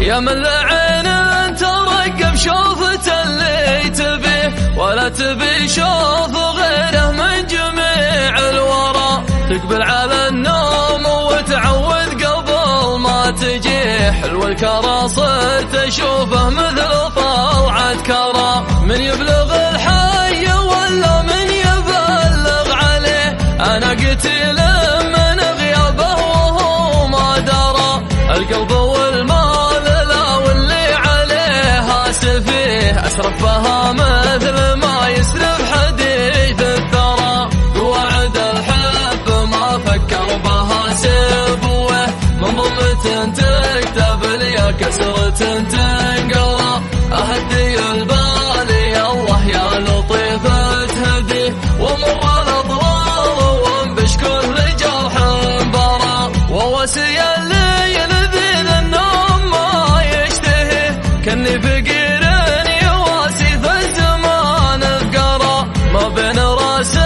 يا من العين ترقب شوفة اللي تبيه ولا تبي شوف غيره من جميع الورى. تقبل على النوم وتعود قبل ما تجي حلو الكرى صرت اشوفه مثل طلعة كرى. من يبلغ الحي ولا من يبلغ عليه انا قتيل من غيابه وهو ما درى. القلب والمال لا واللي عليه اسفيه اسرف بها مثل ما يسرف حديث الثرى. وعد الحب ما فكر بها سبوه من ضمة تكتب لي كسرة تنقرى. اهدي البال يا الله يا لطيف تهدي ومر الاضرار وانبش كل جرح برى. ووسي الليل ذي النوم ما يشتهي كني فقير يواسي في الزمان فقرا. ما بين راس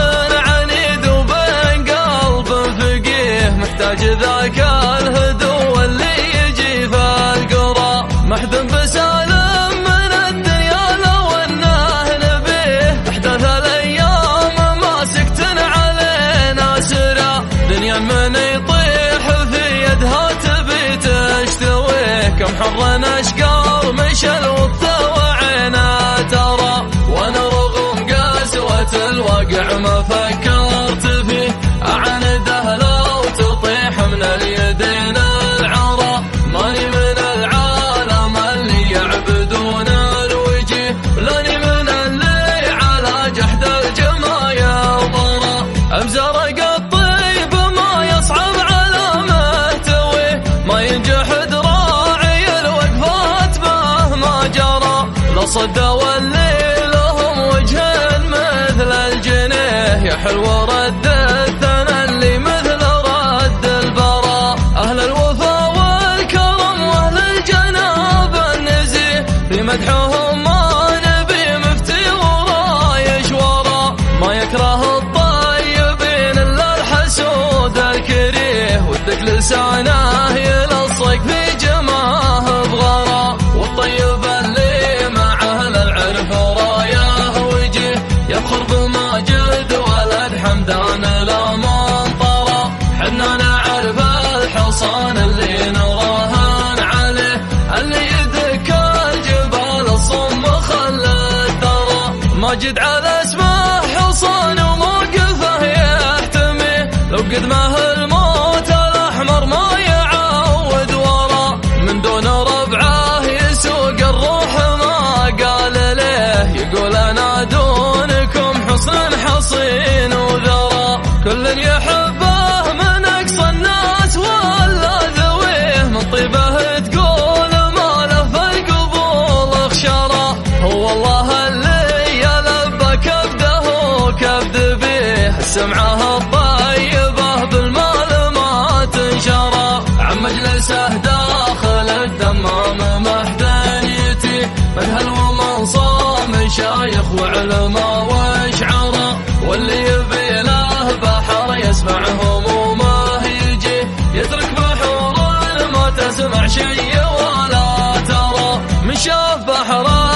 عنيد وبين قلب فقيه محتاج ذاك الهدوء اللي يجي في القرى. محدن بسالم من الدنيا لو انه نبيه احداث الايام ما سكتن علينا سرى. دنيا من يطيح في يدها تبي تشتويه كم حر اشقر مشى الوقت وعينا ترى. وانا رغم قسوة الواقع ما فكرت فيه اعنده لو تطيح من اليدين العرى. ماني من العالم اللي يعبدون الوجيه لاني من اللي على جحد الجمايا ضرى. امزرق الطيب ما يصعب على مهتويه ما ينجحد راعي الوقفات مهما جرى. لا صد والليل لهم وجه مثل الجنيه يا حلو رد الثنى اللي مثل رد البراء. اهل الوفا والكرم واهل الجناب النزيه في مدحهم ما نبي مفتي ورايش ورا. ما يكره الطيبين الا الحسود الكريه ودك لسانه يلصق في جماه بغرا. والطيب اللي مع اهل العرف رايه وجيه يفخر بماجد ولد حمدان لا منطرى. حنا نعرف الحصان اللي نراهن عليه اللي يدك الجبال الصم خلى الثرى. ماجد على اسمه حصان وموقفه يحتمي لو قدمه الموت الاحمر ما يعود ورا. من دون ربعه يسوق الروح ما قال له يقول انا دونكم حصن حصين وذرى. كل يحبه من اقصى الناس ولا ذويه من طيبه تقول ما له في القبول خشرى. هو الله اللي يلبى كبده وكبد به السمعه الطيبه بالمال ما تنشرى. عن مجلسه داخل الدمام محدنيتي منهل ومنصام شايخ وعلماء واشعرى. واللي يبي له بحر يسمع همومه يجي يترك بحور ما تسمع شي ولا ترى. من شاف بحر